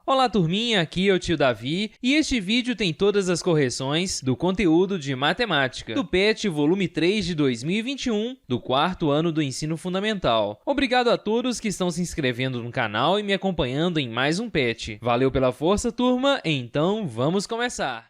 Olá turminha, aqui é o tio Davi e este vídeo tem todas as correções do conteúdo de matemática do PET volume 3 de 2021, do quarto ano do ensino fundamental. Obrigado a todos que estão se inscrevendo no canal e me acompanhando em mais um PET. Valeu pela força, turma, então vamos começar!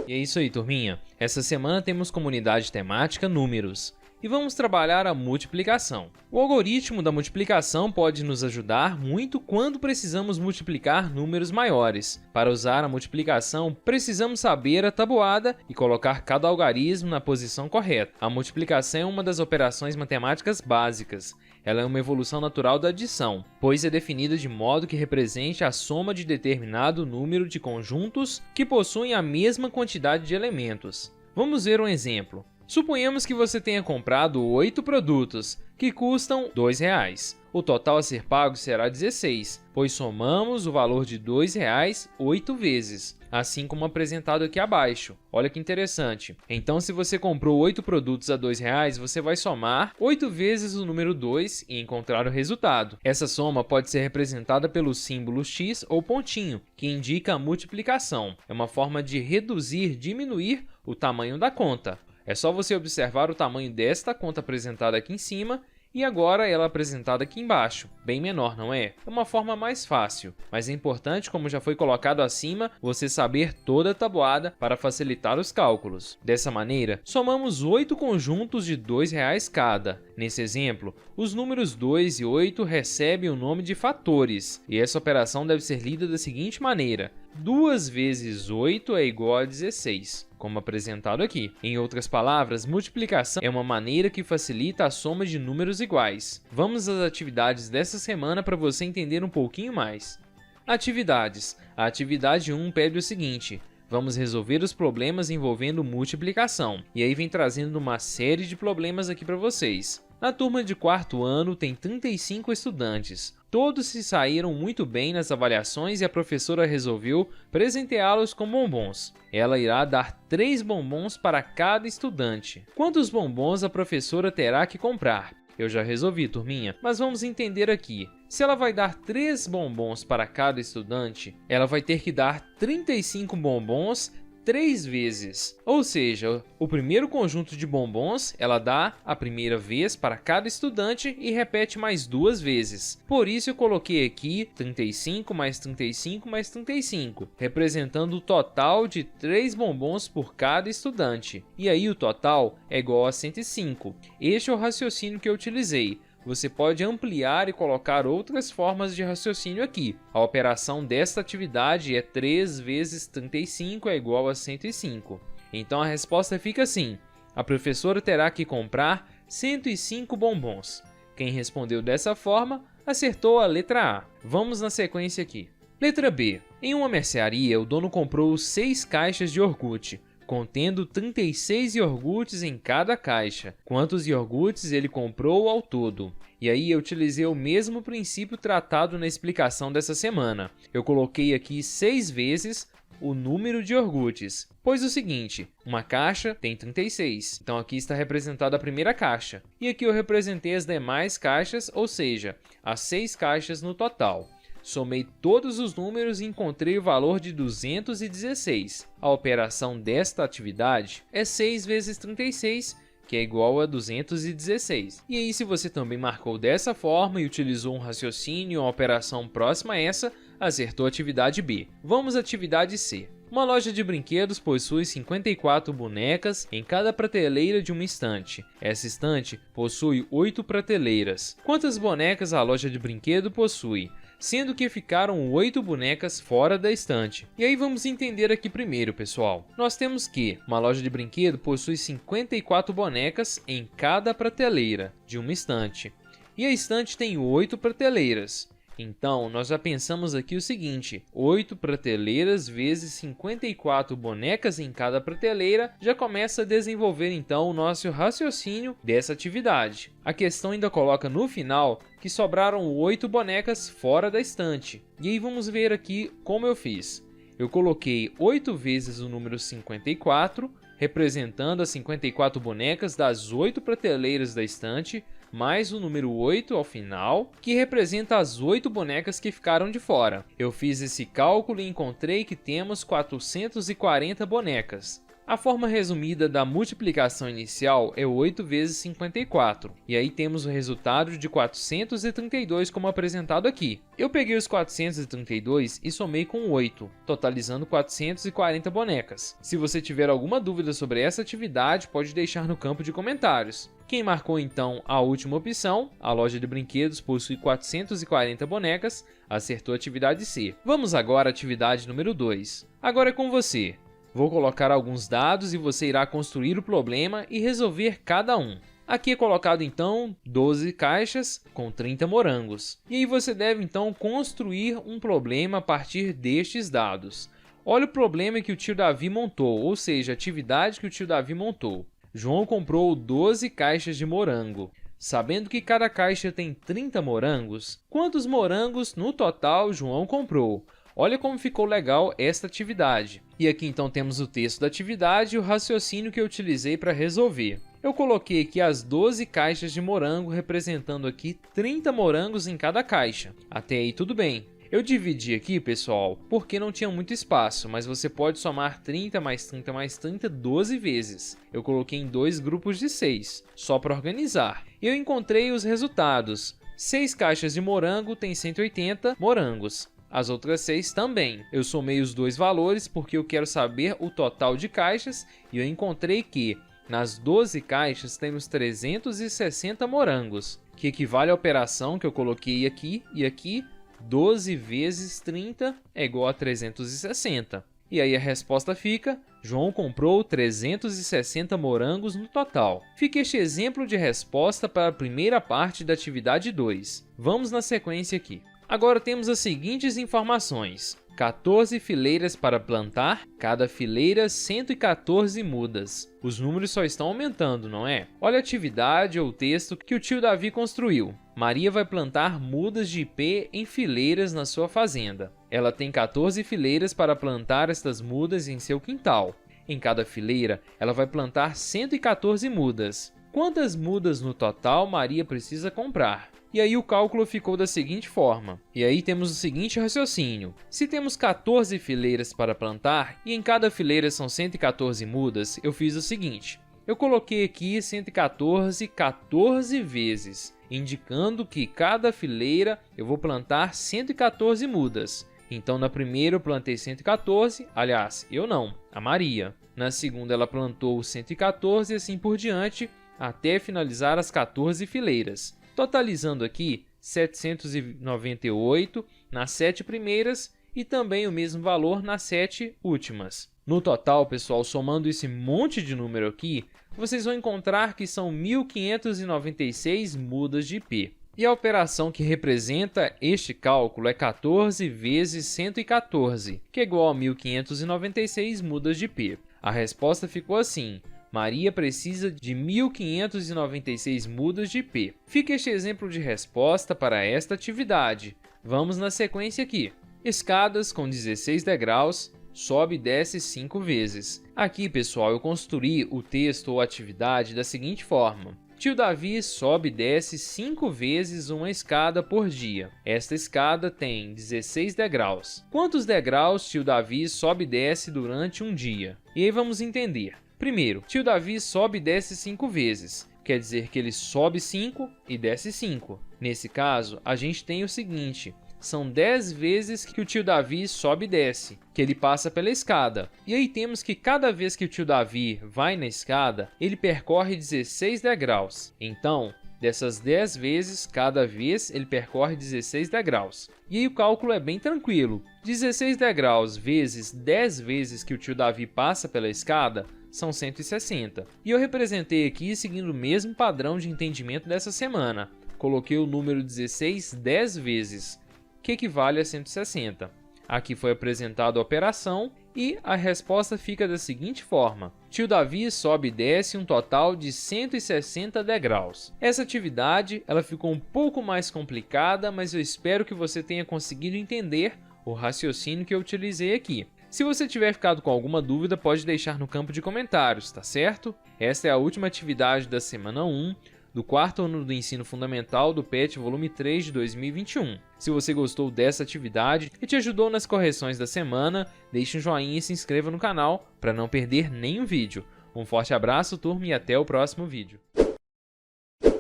E é isso aí, turminha. Essa semana temos como unidade temática números. E vamos trabalhar a multiplicação. O algoritmo da multiplicação pode nos ajudar muito quando precisamos multiplicar números maiores. Para usar a multiplicação, precisamos saber a tabuada e colocar cada algarismo na posição correta. A multiplicação é uma das operações matemáticas básicas. Ela é uma evolução natural da adição, pois é definida de modo que represente a soma de determinado número de conjuntos que possuem a mesma quantidade de elementos. Vamos ver um exemplo. Suponhamos que você tenha comprado 8 produtos, que custam R$ 2,00. O total a ser pago será 16, pois somamos o valor de R$ 2,00 8 vezes, assim como apresentado aqui abaixo. Olha que interessante. Então, se você comprou 8 produtos a R$ 2,00, você vai somar 8 vezes o número 2 e encontrar o resultado. Essa soma pode ser representada pelo símbolo X ou pontinho, que indica a multiplicação. É uma forma de reduzir, diminuir o tamanho da conta. É só você observar o tamanho desta conta apresentada aqui em cima e agora ela apresentada aqui embaixo. Bem menor, não é? É uma forma mais fácil, mas é importante, como já foi colocado acima, você saber toda a tabuada para facilitar os cálculos. Dessa maneira, somamos 8 conjuntos de R$ 2,00 cada. Nesse exemplo, os números 2 e 8 recebem o nome de fatores, e essa operação deve ser lida da seguinte maneira: 2 vezes 8 é igual a 16. Como apresentado aqui. Em outras palavras, multiplicação é uma maneira que facilita a soma de números iguais. Vamos às atividades dessa semana para você entender um pouquinho mais. Atividades. A atividade 1 pede o seguinte: vamos resolver os problemas envolvendo multiplicação. E aí vem trazendo uma série de problemas aqui para vocês. Na turma de quarto ano tem 35 estudantes. Todos se saíram muito bem nas avaliações e a professora resolveu presenteá-los com bombons. Ela irá dar 3 bombons para cada estudante. Quantos bombons a professora terá que comprar? Eu já resolvi, turminha, mas vamos entender aqui. Se ela vai dar 3 bombons para cada estudante, ela vai ter que dar 35 bombons 3 vezes, ou seja, o primeiro conjunto de bombons ela dá a primeira vez para cada estudante e repete mais 2 vezes. Por isso eu coloquei aqui 35 mais 35 mais 35, representando o total de 3 bombons por cada estudante. E aí o total é igual a 105. Este é o raciocínio que eu utilizei. Você pode ampliar e colocar outras formas de raciocínio aqui. A operação desta atividade é 3 vezes 35 é igual a 105. Então a resposta fica assim: a professora terá que comprar 105 bombons. Quem respondeu dessa forma acertou a letra A. Vamos na sequência aqui. Letra B. Em uma mercearia, o dono comprou 6 caixas de iogurte, contendo 36 iogurtes em cada caixa. Quantos iogurtes ele comprou ao todo? E aí eu utilizei o mesmo princípio tratado na explicação dessa semana. Eu coloquei aqui 6 vezes o número de iogurtes. Pois o seguinte, uma caixa tem 36, então aqui está representada a primeira caixa. E aqui eu representei as demais caixas, ou seja, as 6 caixas no total. Somei todos os números e encontrei o valor de 216. A operação desta atividade é 6 vezes 36, que é igual a 216. E aí, se você também marcou dessa forma e utilizou um raciocínio ou uma operação próxima a essa, acertou a atividade B. Vamos à atividade C. Uma loja de brinquedos possui 54 bonecas em cada prateleira de uma estante. Essa estante possui 8 prateleiras. Quantas bonecas a loja de brinquedo possui? Sendo que ficaram 8 bonecas fora da estante. E aí vamos entender aqui primeiro, pessoal. Nós temos que uma loja de brinquedo possui 54 bonecas em cada prateleira de uma estante. E a estante tem 8 prateleiras. Então, nós já pensamos aqui o seguinte: 8 prateleiras vezes 54 bonecas em cada prateleira já começa a desenvolver então o nosso raciocínio dessa atividade. A questão ainda coloca no final que sobraram 8 bonecas fora da estante. E aí vamos ver aqui como eu fiz. Eu coloquei 8 vezes o número 54, representando as 54 bonecas das 8 prateleiras da estante, mais o número 8 ao final, que representa as 8 bonecas que ficaram de fora. Eu fiz esse cálculo e encontrei que temos 440 bonecas. A forma resumida da multiplicação inicial é 8 vezes 54, e aí temos o resultado de 432 como apresentado aqui. Eu peguei os 432 e somei com 8, totalizando 440 bonecas. Se você tiver alguma dúvida sobre essa atividade, pode deixar no campo de comentários. Quem marcou então a última opção, a loja de brinquedos possui 440 bonecas, acertou a atividade C. Vamos agora à atividade número 2. Agora é com você. Vou colocar alguns dados e você irá construir o problema e resolver cada um. Aqui é colocado então 12 caixas com 30 morangos. E aí você deve então construir um problema a partir destes dados. Olha o problema que o tio Davi montou, ou seja, a atividade que o tio Davi montou. João comprou 12 caixas de morango. Sabendo que cada caixa tem 30 morangos, quantos morangos no total João comprou? Olha como ficou legal esta atividade. E aqui então temos o texto da atividade e o raciocínio que eu utilizei para resolver. Eu coloquei aqui as 12 caixas de morango, representando aqui 30 morangos em cada caixa. Até aí tudo bem. Eu dividi aqui, pessoal, porque não tinha muito espaço, mas você pode somar 30 mais 30 mais 30 12 vezes. Eu coloquei em 2 grupos de 6, só para organizar. Eu encontrei os resultados. 6 caixas de morango têm 180 morangos. As outras 6 também. Eu somei os dois valores porque eu quero saber o total de caixas e eu encontrei que nas 12 caixas temos 360 morangos, que equivale à operação que eu coloquei aqui e aqui. 12 vezes 30 é igual a 360. E aí a resposta fica: João comprou 360 morangos no total. Fica este exemplo de resposta para a primeira parte da atividade 2. Vamos na sequência aqui. Agora temos as seguintes informações: 14 fileiras para plantar, cada fileira 114 mudas. Os números só estão aumentando, não é? Olha a atividade ou o texto que o tio Davi construiu. Maria vai plantar mudas de ipê em fileiras na sua fazenda. Ela tem 14 fileiras para plantar estas mudas em seu quintal. Em cada fileira, ela vai plantar 114 mudas. Quantas mudas no total Maria precisa comprar? E aí o cálculo ficou da seguinte forma. E aí temos o seguinte raciocínio. Se temos 14 fileiras para plantar e em cada fileira são 114 mudas, eu fiz o seguinte. Eu coloquei aqui 114 14 vezes, indicando que cada fileira eu vou plantar 114 mudas. Então na primeira eu plantei 114, aliás, eu não, a Maria. Na segunda ela plantou 114 e assim por diante, até finalizar as 14 fileiras. Totalizando aqui 798 nas 7 primeiras e também o mesmo valor nas 7 últimas. No total, pessoal, somando esse monte de número aqui, vocês vão encontrar que são 1.596 mudas de ipê. E a operação que representa este cálculo é 14 vezes 114, que é igual a 1.596 mudas de ipê. A resposta ficou assim: Maria precisa de 1.596 mudas de ipê. Fica este exemplo de resposta para esta atividade. Vamos na sequência aqui. Escadas com 16 degraus, sobe e desce 5 vezes. Aqui, pessoal, eu construí o texto ou atividade da seguinte forma. Tio Davi sobe e desce 5 vezes uma escada por dia. Esta escada tem 16 degraus. Quantos degraus tio Davi sobe e desce durante um dia? E aí vamos entender. Primeiro, tio Davi sobe e desce 5 vezes. Quer dizer que ele sobe 5 e desce 5. Nesse caso, a gente tem o seguinte: são 10 vezes que o tio Davi sobe e desce, que ele passa pela escada. E aí temos que cada vez que o tio Davi vai na escada, ele percorre 16 degraus. Então, dessas 10 vezes, cada vez ele percorre 16 degraus. E aí o cálculo é bem tranquilo. 16 degraus vezes 10 vezes que o tio Davi passa pela escada são 160. E eu representei aqui seguindo o mesmo padrão de entendimento dessa semana. Coloquei o número 16 10 vezes, que equivale a 160. Aqui foi apresentada a operação e a resposta fica da seguinte forma. Tio Davi sobe e desce um total de 160 degraus. Essa atividade ela ficou um pouco mais complicada, mas eu espero que você tenha conseguido entender o raciocínio que eu utilizei aqui. Se você tiver ficado com alguma dúvida, pode deixar no campo de comentários, tá certo? Esta é a última atividade da semana 1 do quarto ano do ensino fundamental do PET volume 3 de 2021. Se você gostou dessa atividade e te ajudou nas correções da semana, deixe um joinha e se inscreva no canal para não perder nenhum vídeo. Um forte abraço, turma, e até o próximo vídeo.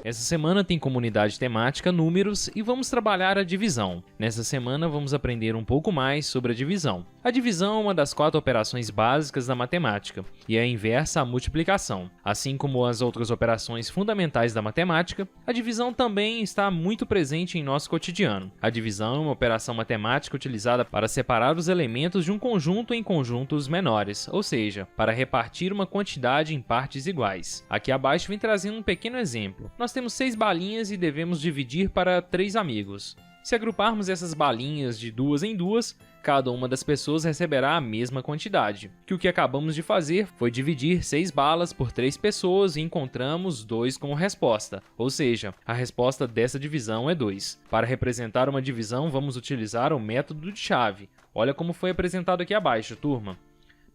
Essa semana tem comunidade temática números e vamos trabalhar a divisão. Nessa semana vamos aprender um pouco mais sobre a divisão. A divisão é uma das 4 operações básicas da matemática e é inversa à multiplicação. Assim como as outras operações fundamentais da matemática, a divisão também está muito presente em nosso cotidiano. A divisão é uma operação matemática utilizada para separar os elementos de um conjunto em conjuntos menores, ou seja, para repartir uma quantidade em partes iguais. Aqui abaixo vem trazendo um pequeno exemplo. Nós temos 6 balinhas e devemos dividir para 3 amigos. Se agruparmos essas balinhas de 2 em 2, cada uma das pessoas receberá a mesma quantidade. Que o que acabamos de fazer foi dividir 6 balas por 3 pessoas e encontramos 2 como resposta, ou seja, a resposta dessa divisão é 2. Para representar uma divisão, vamos utilizar o método de chave. Olha como foi apresentado aqui abaixo, turma.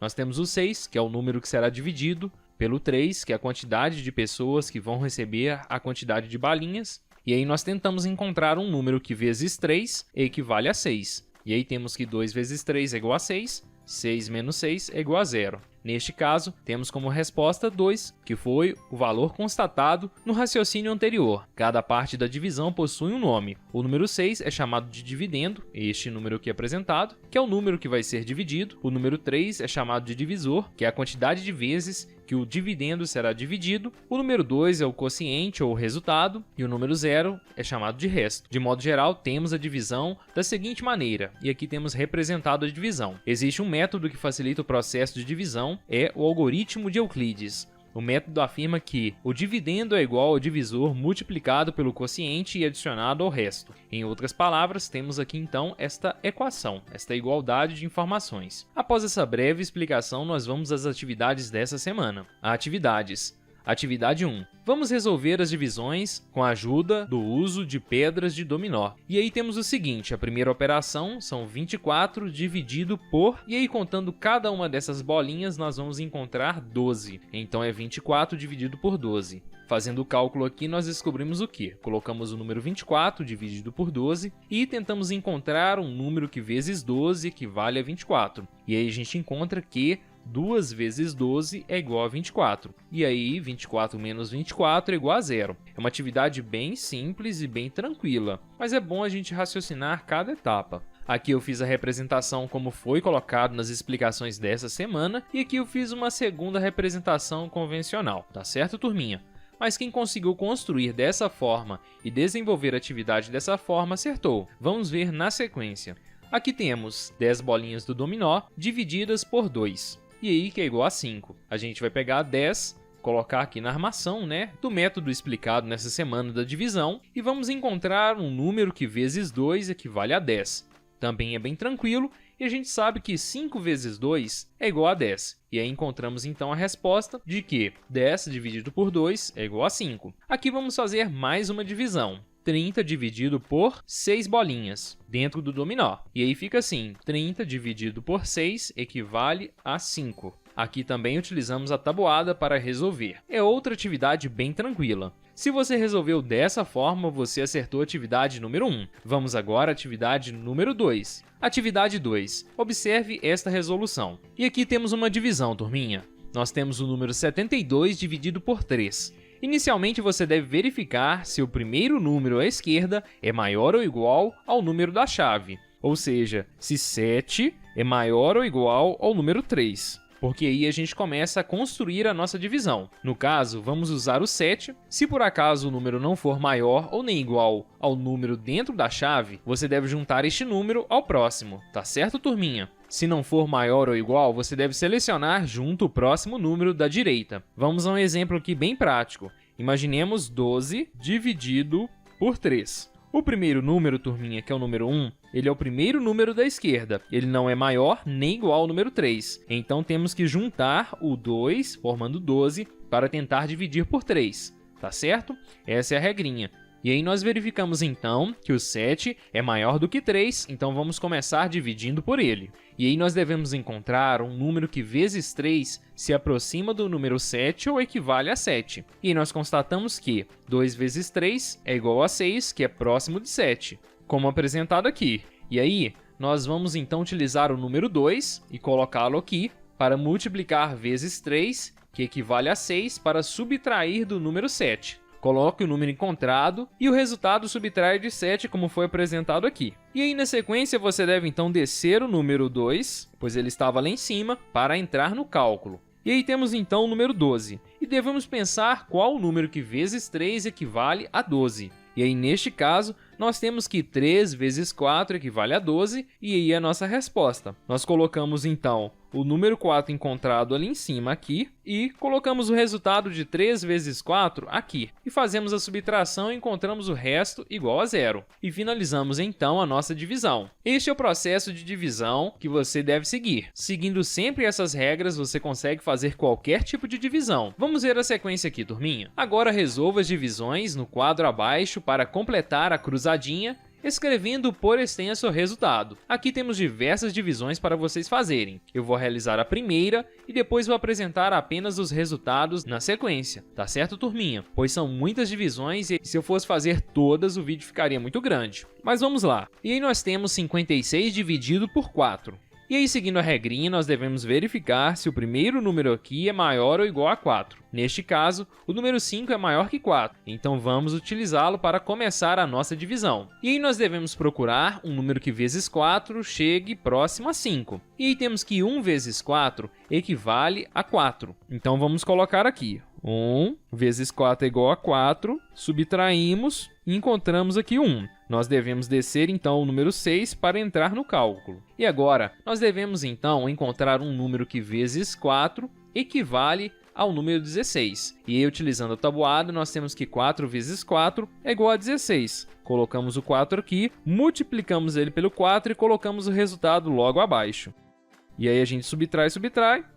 Nós temos o 6, que é o número que será dividido, pelo 3, que é a quantidade de pessoas que vão receber a quantidade de balinhas, e aí nós tentamos encontrar um número que vezes 3 equivale a 6. E aí temos que 2 vezes 3 é igual a 6, 6 menos 6 é igual a 0. Neste caso, temos como resposta 2, que foi o valor constatado no raciocínio anterior. Cada parte da divisão possui um nome. O número 6 é chamado de dividendo, este número aqui apresentado, que é o número que vai ser dividido. O número 3 é chamado de divisor, que é a quantidade de vezes que o dividendo será dividido. O número 2 é o quociente ou resultado, e o número 0 é chamado de resto. De modo geral, temos a divisão da seguinte maneira, e aqui temos representado a divisão. Existe um método que facilita o processo de divisão, é o algoritmo de Euclides. O método afirma que o dividendo é igual ao divisor multiplicado pelo quociente e adicionado ao resto. Em outras palavras, temos aqui então esta equação, esta igualdade de informações. Após essa breve explicação, nós vamos às atividades dessa semana. Atividades. Atividade 1. Vamos resolver as divisões com a ajuda do uso de pedras de dominó. E aí temos o seguinte, a primeira operação são 24 dividido por, e aí contando cada uma dessas bolinhas nós vamos encontrar 12. Então é 24 dividido por 12. Fazendo o cálculo aqui nós descobrimos o que? Colocamos o número 24 dividido por 12 e tentamos encontrar um número que vezes 12 equivale a 24. E aí a gente encontra que 2 vezes 12 é igual a 24. E aí, 24 menos 24 é igual a 0. É uma atividade bem simples e bem tranquila, mas é bom a gente raciocinar cada etapa. Aqui eu fiz a representação como foi colocado nas explicações dessa semana, e aqui eu fiz uma segunda representação convencional, tá certo, turminha? Mas quem conseguiu construir dessa forma e desenvolver a atividade dessa forma acertou. Vamos ver na sequência. Aqui temos 10 bolinhas do dominó divididas por 2. E aí que é igual a 5. A gente vai pegar 10, colocar aqui na armação, do método explicado nessa semana da divisão, e vamos encontrar um número que vezes 2 equivale a 10. Também é bem tranquilo, e a gente sabe que 5 vezes 2 é igual a 10. E aí encontramos então a resposta de que 10 dividido por 2 é igual a 5. Aqui vamos fazer mais uma divisão. 30 dividido por 6 bolinhas dentro do dominó. E aí fica assim, 30 dividido por 6 equivale a 5. Aqui também utilizamos a tabuada para resolver. É outra atividade bem tranquila. Se você resolveu dessa forma, você acertou a atividade número 1. Vamos agora à atividade número 2. Atividade 2. Observe esta resolução. E aqui temos uma divisão, turminha. Nós temos o número 72 dividido por 3. Inicialmente, você deve verificar se o primeiro número à esquerda é maior ou igual ao número da chave, ou seja, se 7 é maior ou igual ao número 3, porque aí a gente começa a construir a nossa divisão. No caso, vamos usar o 7. Se por acaso o número não for maior ou nem igual ao número dentro da chave, você deve juntar este número ao próximo, tá certo, turminha? Se não for maior ou igual, você deve selecionar junto o próximo número da direita. Vamos a um exemplo aqui bem prático. Imaginemos 12 dividido por 3. O primeiro número, turminha, que é o número 1, ele é o primeiro número da esquerda. Ele não é maior nem igual ao número 3. Então temos que juntar o 2, formando 12, para tentar dividir por 3. Tá certo? Essa é a regrinha. E aí nós verificamos então que o 7 é maior do que 3, então vamos começar dividindo por ele. E aí nós devemos encontrar um número que vezes 3 se aproxima do número 7 ou equivale a 7. E aí nós constatamos que 2 vezes 3 é igual a 6, que é próximo de 7, como apresentado aqui. E aí nós vamos então utilizar o número 2 e colocá-lo aqui para multiplicar vezes 3, que equivale a 6, para subtrair do número 7. Coloque o número encontrado e o resultado subtrai de 7, como foi apresentado aqui. E aí, na sequência, você deve então descer o número 2, pois ele estava lá em cima, para entrar no cálculo. E aí temos então o número 12. E devemos pensar qual o número que vezes 3 equivale a 12. E aí, neste caso, nós temos que 3 vezes 4 equivale a 12, e aí é a nossa resposta. Nós colocamos, então, o número 4 encontrado ali em cima aqui, e colocamos o resultado de 3 vezes 4 aqui. E fazemos a subtração e encontramos o resto igual a 0. E finalizamos, então, a nossa divisão. Este é o processo de divisão que você deve seguir. Seguindo sempre essas regras, você consegue fazer qualquer tipo de divisão. Vamos ver a sequência aqui, turminha. Agora resolva as divisões no quadro abaixo para completar a cruzadinha, escrevendo por extenso o resultado. Aqui temos diversas divisões para vocês fazerem. Eu vou realizar a primeira e depois vou apresentar apenas os resultados na sequência. Tá certo, turminha? Pois são muitas divisões e se eu fosse fazer todas, o vídeo ficaria muito grande. Mas vamos lá. E aí nós temos 56 dividido por 4. E aí, seguindo a regrinha, nós devemos verificar se o primeiro número aqui é maior ou igual a 4. Neste caso, o número 5 é maior que 4, então vamos utilizá-lo para começar a nossa divisão. E aí nós devemos procurar um número que vezes 4 chegue próximo a 5. E aí temos que 1 vezes 4 equivale a 4. Então vamos colocar aqui. 1 vezes 4 é igual a 4, subtraímos e encontramos aqui 1. Nós devemos descer então o número 6 para entrar no cálculo. E agora, nós devemos então encontrar um número que vezes 4 equivale ao número 16. E aí, utilizando a tabuada, nós temos que 4 vezes 4 é igual a 16. Colocamos o 4 aqui, multiplicamos ele pelo 4 e colocamos o resultado logo abaixo. E aí a gente subtrai,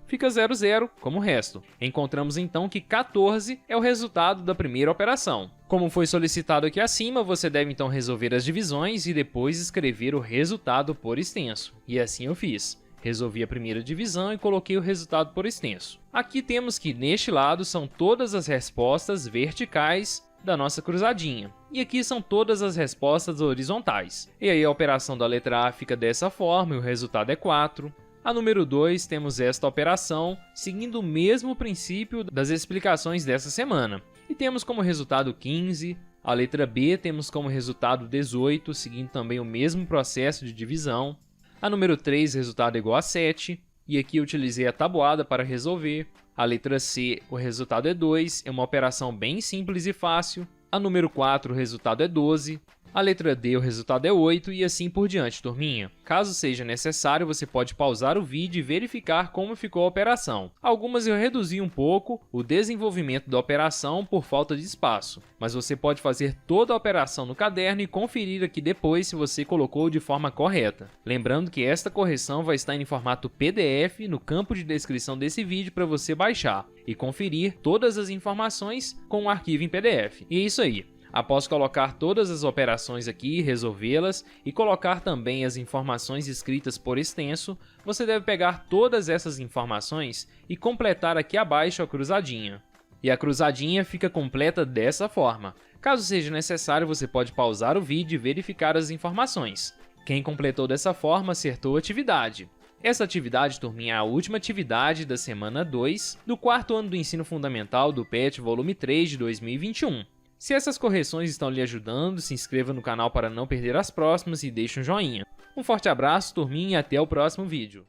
fica 0, 0, como o resto. Encontramos então que 14 é o resultado da primeira operação. Como foi solicitado aqui acima, você deve então resolver as divisões e depois escrever o resultado por extenso. E assim eu fiz. Resolvi a primeira divisão e coloquei o resultado por extenso. Aqui temos que neste lado são todas as respostas verticais da nossa cruzadinha. E aqui são todas as respostas horizontais. E aí a operação da letra A fica dessa forma e o resultado é 4. A número 2, temos esta operação, seguindo o mesmo princípio das explicações dessa semana. E temos como resultado 15. A letra B temos como resultado 18, seguindo também o mesmo processo de divisão. A número 3, resultado é igual a 7. E aqui eu utilizei a tabuada para resolver. A letra C, o resultado é 2, é uma operação bem simples e fácil. A número 4, o resultado é 12. A letra D, o resultado é 8 e assim por diante, turminha. Caso seja necessário, você pode pausar o vídeo e verificar como ficou a operação. Algumas eu reduzi um pouco o desenvolvimento da operação por falta de espaço, mas você pode fazer toda a operação no caderno e conferir aqui depois se você colocou de forma correta. Lembrando que esta correção vai estar em formato PDF no campo de descrição desse vídeo para você baixar e conferir todas as informações com o arquivo em PDF. E é isso aí. Após colocar todas as operações aqui, resolvê-las e colocar também as informações escritas por extenso, você deve pegar todas essas informações e completar aqui abaixo a cruzadinha. E a cruzadinha fica completa dessa forma. Caso seja necessário, você pode pausar o vídeo e verificar as informações. Quem completou dessa forma acertou a atividade. Essa atividade, turminha, é a última atividade da semana 2 do quarto ano do ensino fundamental do PET volume 3 de 2021. Se essas correções estão lhe ajudando, se inscreva no canal para não perder as próximas e deixe um joinha. Um forte abraço, turminha, e até o próximo vídeo.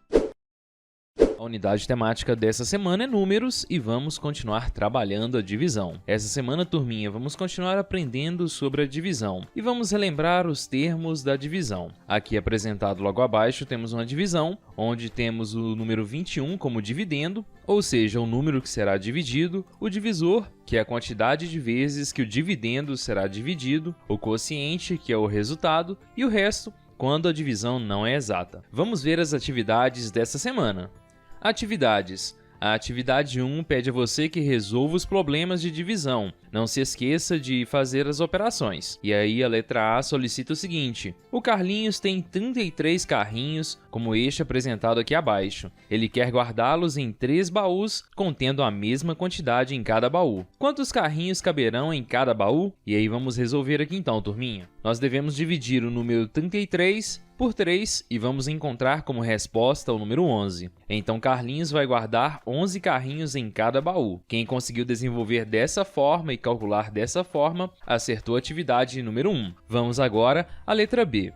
A unidade temática dessa semana é números e vamos continuar trabalhando a divisão. Essa semana, turminha, vamos continuar aprendendo sobre a divisão e vamos relembrar os termos da divisão. Aqui apresentado logo abaixo temos uma divisão, onde temos o número 21 como dividendo, ou seja, o número que será dividido, o divisor, que é a quantidade de vezes que o dividendo será dividido, o quociente, que é o resultado, e o resto, quando a divisão não é exata. Vamos ver as atividades dessa semana. Atividades. A atividade 1 pede a você que resolva os problemas de divisão. Não se esqueça de fazer as operações. E aí a letra A solicita o seguinte: o Carlinhos tem 33 carrinhos, como este apresentado aqui abaixo. Ele quer guardá-los em 3 baús, contendo a mesma quantidade em cada baú. Quantos carrinhos caberão em cada baú? E aí vamos resolver aqui então, turminha. Nós devemos dividir o número 33 por 3 e vamos encontrar como resposta o número 11. Então Carlinhos vai guardar 11 carrinhos em cada baú. Quem conseguiu desenvolver dessa forma e calcular dessa forma, acertou a atividade número 1. Vamos agora à letra B.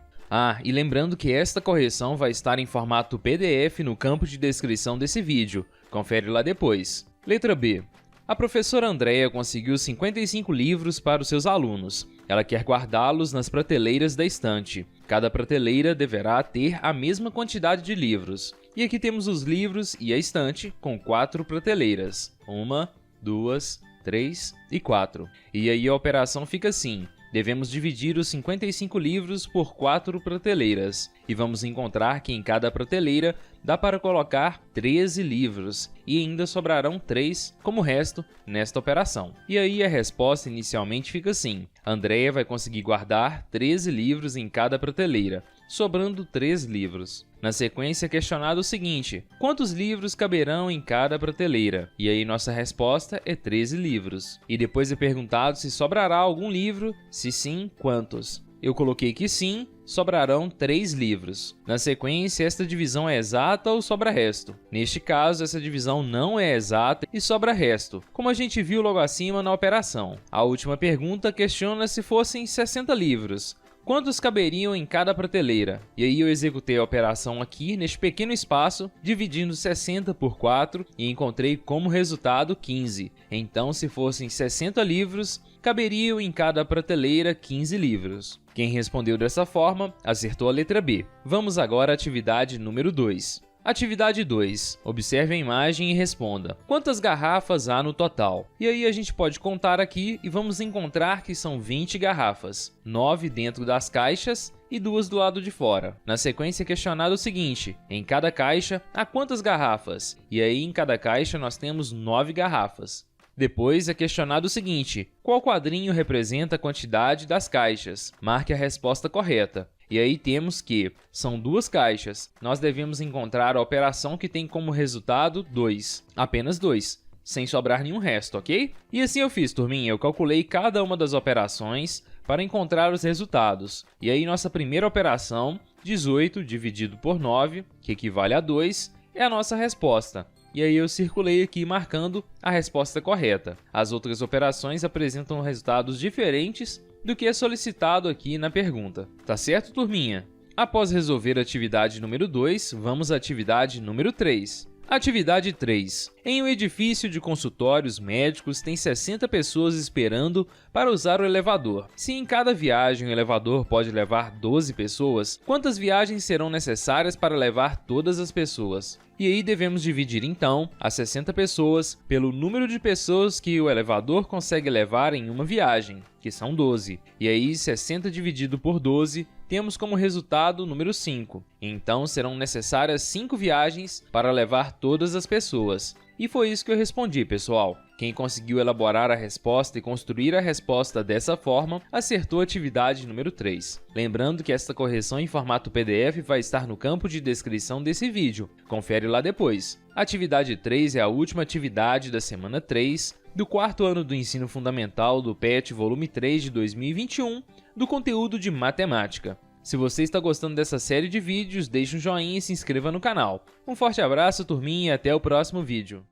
E lembrando que esta correção vai estar em formato PDF no campo de descrição desse vídeo. Confere lá depois. Letra B. A professora Andréia conseguiu 55 livros para os seus alunos. Ela quer guardá-los nas prateleiras da estante. Cada prateleira deverá ter a mesma quantidade de livros. E aqui temos os livros e a estante com 4 prateleiras. 1, 2, 3 e 4. E aí a operação fica assim. Devemos dividir os 55 livros por 4 prateleiras, e vamos encontrar que em cada prateleira dá para colocar 13 livros, e ainda sobrarão 3 como resto nesta operação. E aí a resposta inicialmente fica assim: Andréia vai conseguir guardar 13 livros em cada prateleira, sobrando 3 livros. Na sequência é questionado o seguinte: quantos livros caberão em cada prateleira? E aí nossa resposta é 13 livros. E depois é perguntado se sobrará algum livro, se sim, quantos? Eu coloquei que sim, sobrarão 3 livros. Na sequência, esta divisão é exata ou sobra resto? Neste caso, essa divisão não é exata e sobra resto, como a gente viu logo acima na operação. A última pergunta questiona se fossem 60 livros. Quantos caberiam em cada prateleira? E aí eu executei a operação aqui neste pequeno espaço, dividindo 60 por 4 e encontrei como resultado 15. Então, se fossem 60 livros, caberiam em cada prateleira 15 livros. Quem respondeu dessa forma, acertou a letra B. Vamos agora à atividade número 2. Atividade 2. Observe a imagem e responda. Quantas garrafas há no total? E aí a gente pode contar aqui e vamos encontrar que são 20 garrafas. 9 dentro das caixas e 2 do lado de fora. Na sequência é questionado o seguinte: em cada caixa há quantas garrafas? E aí em cada caixa nós temos 9 garrafas. Depois é questionado o seguinte: qual quadrinho representa a quantidade das caixas? Marque a resposta correta. E aí temos que são 2 caixas. Nós devemos encontrar a operação que tem como resultado 2. Apenas 2, sem sobrar nenhum resto, ok? E assim eu fiz, turminha. Eu calculei cada uma das operações para encontrar os resultados. E aí nossa primeira operação, 18 dividido por 9, que equivale a 2, é a nossa resposta. E aí eu circulei aqui marcando a resposta correta. As outras operações apresentam resultados diferentes do que é solicitado aqui na pergunta. Tá certo, turminha? Após resolver a atividade número 2, vamos à atividade número 3. Atividade 3. Em um edifício de consultórios médicos tem 60 pessoas esperando para usar o elevador. Se em cada viagem o elevador pode levar 12 pessoas, quantas viagens serão necessárias para levar todas as pessoas? E aí devemos dividir então as 60 pessoas pelo número de pessoas que o elevador consegue levar em uma viagem, que são 12. E aí 60 dividido por 12 temos como resultado o número 5. Então serão necessárias 5 viagens para levar todas as pessoas. E foi isso que eu respondi, pessoal. Quem conseguiu elaborar a resposta e construir a resposta dessa forma, acertou a atividade número 3. Lembrando que esta correção em formato PDF vai estar no campo de descrição desse vídeo. Confere lá depois. A atividade 3 é a última atividade da semana 3, do 4º ano do Ensino Fundamental do PET Volume 3 de 2021, do conteúdo de Matemática. Se você está gostando dessa série de vídeos, deixe um joinha e se inscreva no canal. Um forte abraço, turminha, e até o próximo vídeo.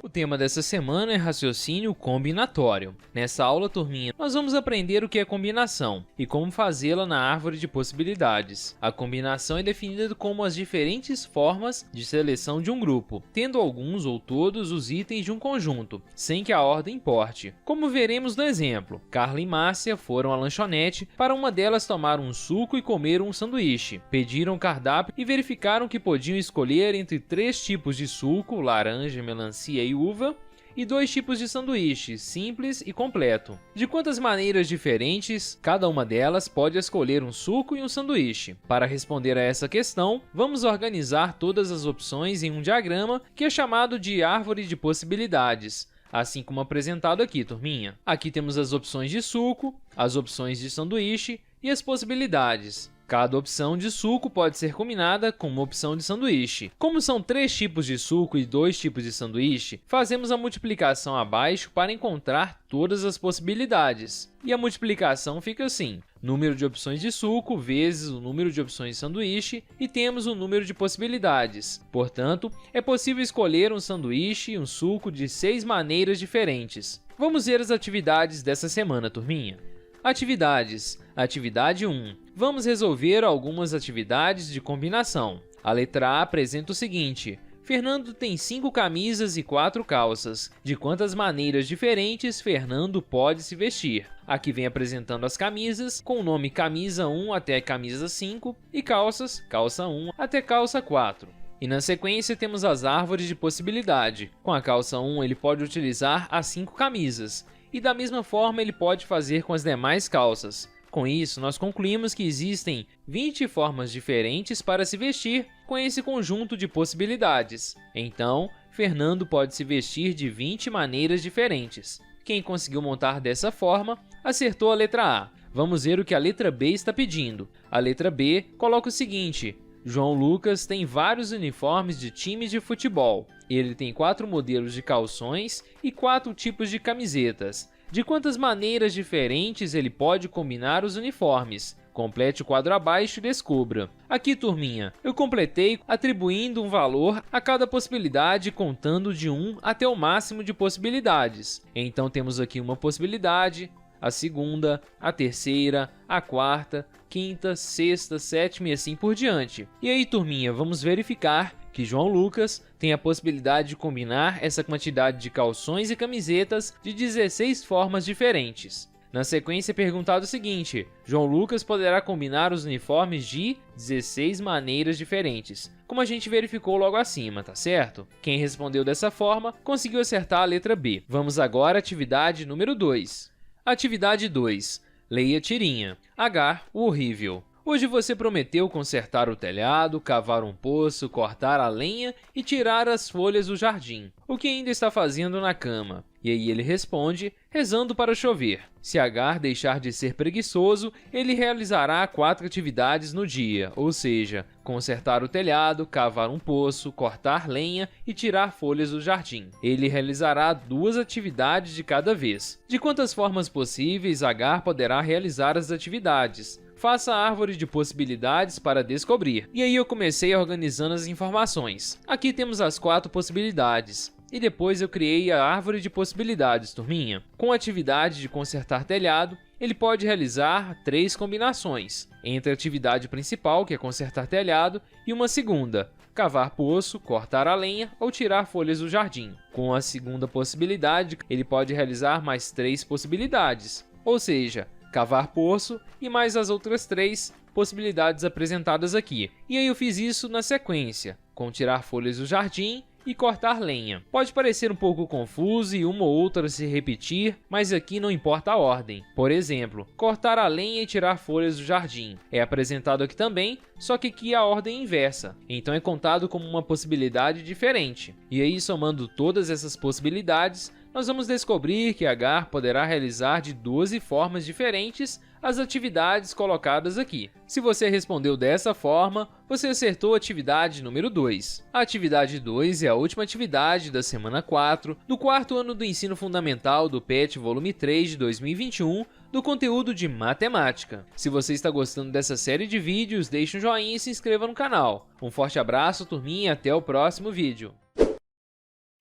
O tema dessa semana é raciocínio combinatório. Nessa aula, turminha, nós vamos aprender o que é combinação e como fazê-la na árvore de possibilidades. A combinação é definida como as diferentes formas de seleção de um grupo, tendo alguns ou todos os itens de um conjunto, sem que a ordem importe. Como veremos no exemplo, Carla e Márcia foram à lanchonete para uma delas tomar um suco e comer um sanduíche. Pediram o cardápio e verificaram que podiam escolher entre 3 tipos de suco, laranja, melancia e uva, e 2 tipos de sanduíche, simples e completo. De quantas maneiras diferentes cada uma delas pode escolher um suco e um sanduíche? Para responder a essa questão, vamos organizar todas as opções em um diagrama que é chamado de árvore de possibilidades, assim como apresentado aqui, turminha. Aqui temos as opções de suco, as opções de sanduíche e as possibilidades. Cada opção de suco pode ser combinada com uma opção de sanduíche. Como são 3 tipos de suco e 2 tipos de sanduíche, fazemos a multiplicação abaixo para encontrar todas as possibilidades. E a multiplicação fica assim: número de opções de suco vezes o número de opções de sanduíche, e temos o número de possibilidades. Portanto, é possível escolher um sanduíche e um suco de 6 maneiras diferentes. Vamos ver as atividades dessa semana, turminha. Atividades. Atividade 1. Vamos resolver algumas atividades de combinação. A letra A apresenta o seguinte: Fernando tem 5 camisas e 4 calças. De quantas maneiras diferentes Fernando pode se vestir? Aqui vem apresentando as camisas, com o nome camisa 1 até camisa 5 e calças, calça 1 até calça 4. E na sequência temos as árvores de possibilidade. Com a calça 1 ele pode utilizar as 5 camisas, e da mesma forma ele pode fazer com as demais calças. Com isso, nós concluímos que existem 20 formas diferentes para se vestir com esse conjunto de possibilidades. Então, Fernando pode se vestir de 20 maneiras diferentes. Quem conseguiu montar dessa forma, acertou a letra A. Vamos ver o que a letra B está pedindo. A letra B coloca o seguinte: João Lucas tem vários uniformes de times de futebol. Ele tem 4 modelos de calções e 4 tipos de camisetas. De quantas maneiras diferentes ele pode combinar os uniformes? Complete o quadro abaixo e descubra. Aqui, turminha, eu completei atribuindo um valor a cada possibilidade, contando de 1 até o máximo de possibilidades. Então temos aqui uma possibilidade, a segunda, a terceira, a quarta, quinta, sexta, sétima e assim por diante. E aí, turminha, vamos verificar que João Lucas tem a possibilidade de combinar essa quantidade de calções e camisetas de 16 formas diferentes. Na sequência é perguntado o seguinte: João Lucas poderá combinar os uniformes de 16 maneiras diferentes, como a gente verificou logo acima, tá certo? Quem respondeu dessa forma conseguiu acertar a letra B. Vamos agora à atividade número 2. Atividade 2. Leia a tirinha. H, o horrível. Hoje você prometeu consertar o telhado, cavar um poço, cortar a lenha e tirar as folhas do jardim. O que ainda está fazendo na cama? E aí ele responde, rezando para chover. Se Agar deixar de ser preguiçoso, ele realizará 4 atividades no dia, ou seja, consertar o telhado, cavar um poço, cortar lenha e tirar folhas do jardim. Ele realizará 2 atividades de cada vez. De quantas formas possíveis Agar poderá realizar as atividades? Faça a árvore de possibilidades para descobrir. E aí eu comecei organizando as informações. Aqui temos as 4 possibilidades. E depois eu criei a árvore de possibilidades, turminha. Com a atividade de consertar telhado, ele pode realizar 3 combinações, entre a atividade principal, que é consertar telhado, e uma segunda, cavar poço, cortar a lenha ou tirar folhas do jardim. Com a segunda possibilidade, ele pode realizar mais 3 possibilidades, ou seja, cavar poço e mais as outras 3 possibilidades apresentadas aqui. E aí eu fiz isso na sequência, com tirar folhas do jardim e cortar lenha. Pode parecer um pouco confuso e uma ou outra se repetir, mas aqui não importa a ordem. Por exemplo, cortar a lenha e tirar folhas do jardim é apresentado aqui também, só que aqui a ordem é inversa, então é contado como uma possibilidade diferente. E aí, somando todas essas possibilidades, nós vamos descobrir que Agar poderá realizar de 12 formas diferentes as atividades colocadas aqui. Se você respondeu dessa forma, você acertou a atividade número 2. A atividade 2 é a última atividade da semana 4, do 4º ano do ensino fundamental do PET volume 3 de 2021, do conteúdo de matemática. Se você está gostando dessa série de vídeos, deixe um joinha e se inscreva no canal. Um forte abraço, turminha, e até o próximo vídeo.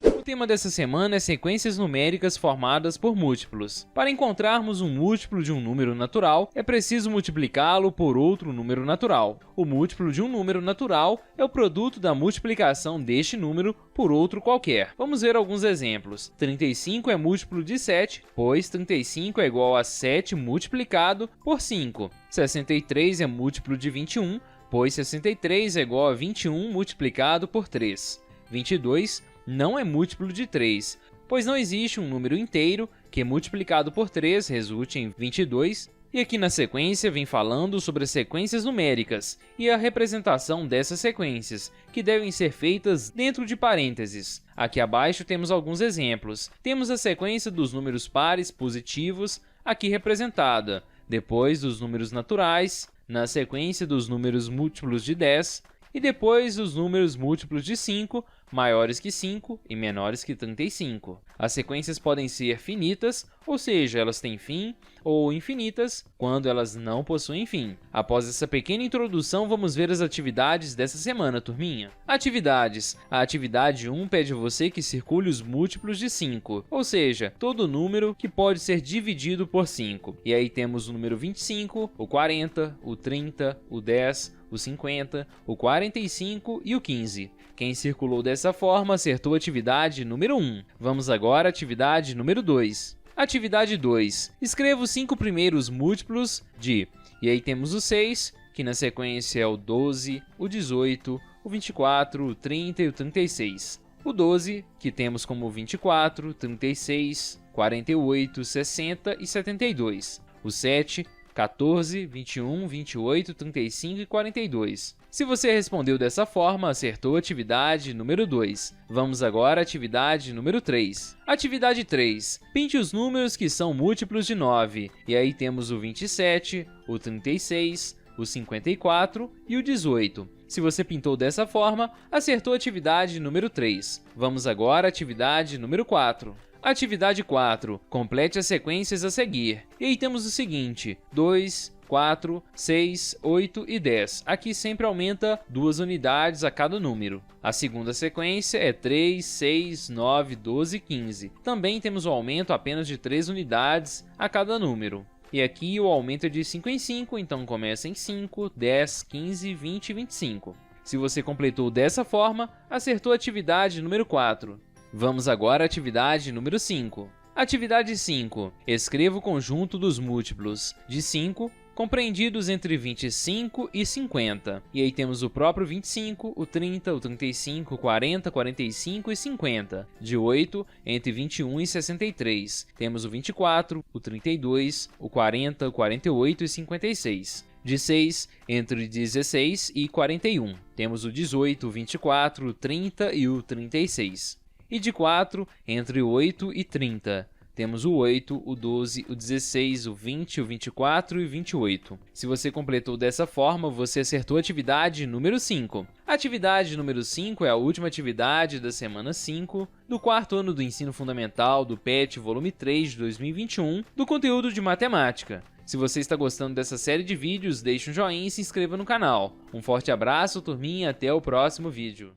O tema dessa semana é sequências numéricas formadas por múltiplos. Para encontrarmos um múltiplo de um número natural, é preciso multiplicá-lo por outro número natural. O múltiplo de um número natural é o produto da multiplicação deste número por outro qualquer. Vamos ver alguns exemplos. 35 é múltiplo de 7, pois 35 é igual a 7 multiplicado por 5. 63 é múltiplo de 21, pois 63 é igual a 21 multiplicado por 3. 22 não é múltiplo de 3, pois não existe um número inteiro que multiplicado por 3 resulte em 22, e aqui na sequência vem falando sobre as sequências numéricas e a representação dessas sequências, que devem ser feitas dentro de parênteses. Aqui abaixo temos alguns exemplos. Temos a sequência dos números pares positivos, aqui representada, depois dos números naturais, na sequência dos números múltiplos de 10, e depois os números múltiplos de 5, maiores que 5 e menores que 35. As sequências podem ser finitas, ou seja, elas têm fim, ou infinitas, quando elas não possuem fim. Após essa pequena introdução, vamos ver as atividades dessa semana, turminha. Atividades. A atividade 1 pede a você que circule os múltiplos de 5, ou seja, todo número que pode ser dividido por 5. E aí temos o número 25, o 40, o 30, o 10, o 50, o 45 e o 15. Quem circulou dessa forma acertou a atividade número 1. Vamos agora à atividade número 2. Atividade 2. Escreva os 5 primeiros múltiplos de... E aí temos o 6, que na sequência é o 12, o 18, o 24, o 30 e o 36. O 12, que temos como 24, 36, 48, 60 e 72. O 7, 14, 21, 28, 35 e 42. Se você respondeu dessa forma, acertou a atividade número 2. Vamos agora à atividade número 3. Atividade 3. Pinte os números que são múltiplos de 9. E aí temos o 27, o 36, o 54 e o 18. Se você pintou dessa forma, acertou a atividade número 3. Vamos agora à atividade número 4. Atividade 4. Complete as sequências a seguir. E aí temos o seguinte: 2, 4, 6, 8 e 10. Aqui sempre aumenta 2 unidades a cada número. A segunda sequência é 3, 6, 9, 12 e 15. Também temos o aumento apenas de 3 unidades a cada número. E aqui o aumento é de 5 em 5, então começa em 5, 10, 15, 20 e 25. Se você completou dessa forma, acertou a atividade número 4. Vamos agora à atividade número 5. Atividade 5. Escreva o conjunto dos múltiplos de 5, compreendidos entre 25 e 50. E aí temos o próprio 25, o 30, o 35, o 40, 45 e 50. De 8, entre 21 e 63. Temos o 24, o 32, o 40, o 48 e 56. De 6, entre 16 e 41. Temos o 18, o 24, o 30 e o 36. E de 4, entre 8 e 30. Temos o 8, o 12, o 16, o 20, o 24 e o 28. Se você completou dessa forma, você acertou a atividade número 5. A atividade número 5 é a última atividade da semana 5, do quarto ano do ensino fundamental do PET volume 3 de 2021, do conteúdo de matemática. Se você está gostando dessa série de vídeos, deixe um joinha e se inscreva no canal. Um forte abraço, turminha, e até o próximo vídeo.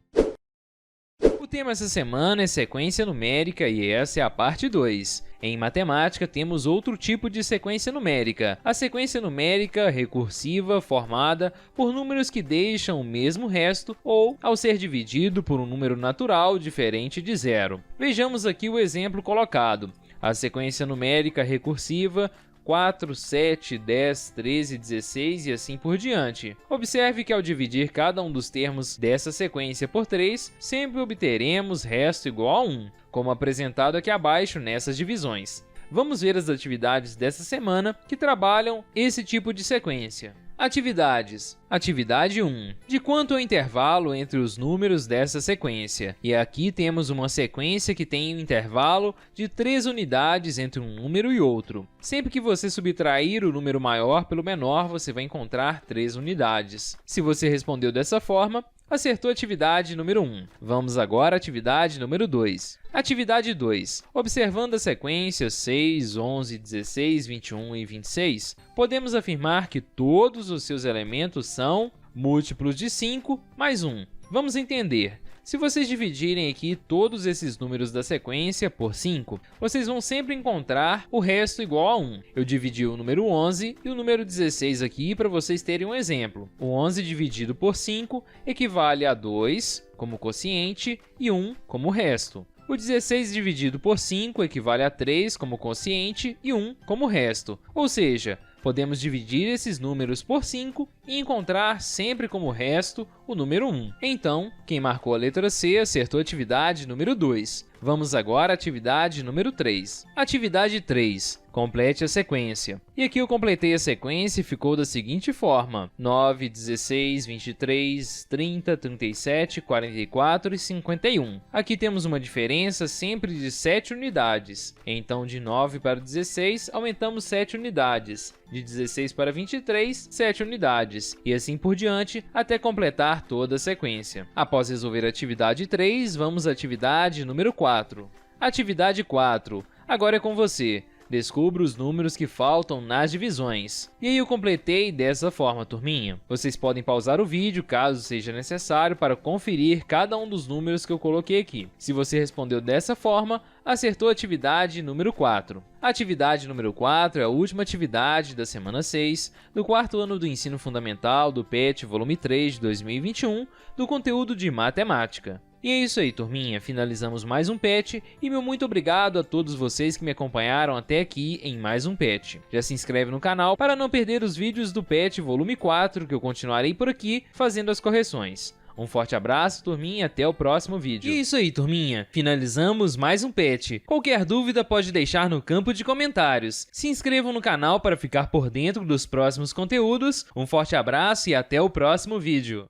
O tema essa semana é sequência numérica e essa é a parte 2. Em matemática, temos outro tipo de sequência numérica, a sequência numérica recursiva formada por números que deixam o mesmo resto ou ao ser dividido por um número natural diferente de zero. Vejamos aqui o exemplo colocado. A sequência numérica recursiva 4, 7, 10, 13, 16 e assim por diante. Observe que ao dividir cada um dos termos dessa sequência por 3, sempre obteremos resto igual a 1, como apresentado aqui abaixo nessas divisões. Vamos ver as atividades dessa semana que trabalham esse tipo de sequência. Atividades. Atividade 1. De quanto é o intervalo entre os números dessa sequência? E aqui temos uma sequência que tem um intervalo de 3 unidades entre um número e outro. Sempre que você subtrair o número maior pelo menor, você vai encontrar 3 unidades. Se você respondeu dessa forma, acertou a atividade número 1. Vamos agora à atividade número 2. Atividade 2. Observando a sequência 6, 11, 16, 21 e 26, podemos afirmar que todos os seus elementos são múltiplos de 5 mais 1. Vamos entender. Se vocês dividirem aqui todos esses números da sequência por 5, vocês vão sempre encontrar o resto igual a 1. Eu dividi o número 11 e o número 16 aqui para vocês terem um exemplo. O 11 dividido por 5 equivale a 2 como quociente e 1 como resto. O 16 dividido por 5 equivale a 3 como quociente e 1 como resto. Ou seja, podemos dividir esses números por 5 e encontrar sempre como resto o número 1. Então, quem marcou a letra C acertou a atividade número 2. Vamos agora à atividade número 3. Atividade 3. Complete a sequência. E aqui eu completei a sequência e ficou da seguinte forma: 9, 16, 23, 30, 37, 44 e 51. Aqui temos uma diferença sempre de 7 unidades. Então, de 9 para 16, aumentamos 7 unidades. De 16 para 23, 7 unidades. E assim por diante, até completar toda a sequência. Após resolver a atividade 3, vamos à atividade número 4. Atividade 4. Agora é com você. Descubra os números que faltam nas divisões. E aí eu completei dessa forma, turminha. Vocês podem pausar o vídeo caso seja necessário para conferir cada um dos números que eu coloquei aqui. Se você respondeu dessa forma, acertou a atividade número 4. A atividade número 4 é a última atividade da semana 6 do quarto ano do Ensino Fundamental do PET Volume 3 de 2021 do conteúdo de Matemática. E é isso aí, turminha, finalizamos mais um PET e meu muito obrigado a todos vocês que me acompanharam até aqui em mais um PET. Já se inscreve no canal para não perder os vídeos do PET Volume 4, que eu continuarei por aqui fazendo as correções. Um forte abraço, turminha, e até o próximo vídeo. E é isso aí, turminha, finalizamos mais um PET. Qualquer dúvida pode deixar no campo de comentários. Se inscrevam no canal para ficar por dentro dos próximos conteúdos. Um forte abraço e até o próximo vídeo.